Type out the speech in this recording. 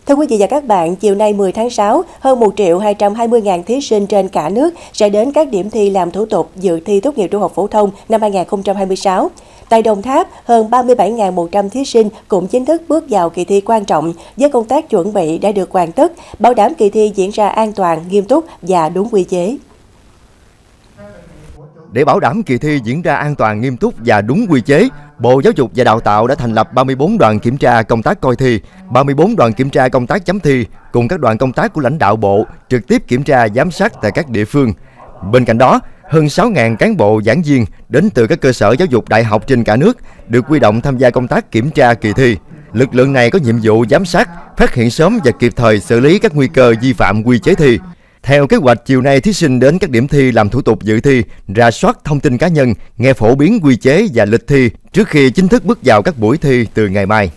Thưa quý vị và các bạn, chiều nay 10 tháng 6, hơn 1.220.000 thí sinh trên cả nước sẽ đến các điểm thi làm thủ tục dự thi tốt nghiệp trung học phổ thông năm 2026. Tại Đồng Tháp, hơn 37.100 thí sinh cũng chính thức bước vào kỳ thi quan trọng với công tác chuẩn bị đã được hoàn tất, bảo đảm kỳ thi diễn ra an toàn, nghiêm túc và đúng quy chế. Để bảo đảm kỳ thi diễn ra an toàn, nghiêm túc và đúng quy chế, Bộ Giáo dục và Đào tạo đã thành lập 34 đoàn kiểm tra công tác coi thi, 34 đoàn kiểm tra công tác chấm thi cùng các đoàn công tác của lãnh đạo Bộ trực tiếp kiểm tra giám sát tại các địa phương. Bên cạnh đó, hơn 6.000 cán bộ giảng viên đến từ các cơ sở giáo dục đại học trên cả nước được huy động tham gia công tác kiểm tra kỳ thi. Lực lượng này có nhiệm vụ giám sát, phát hiện sớm và kịp thời xử lý các nguy cơ vi phạm quy chế thi. Theo kế hoạch, chiều nay thí sinh đến các điểm thi làm thủ tục dự thi, rà soát thông tin cá nhân, nghe phổ biến quy chế và lịch thi trước khi chính thức bước vào các buổi thi từ ngày mai.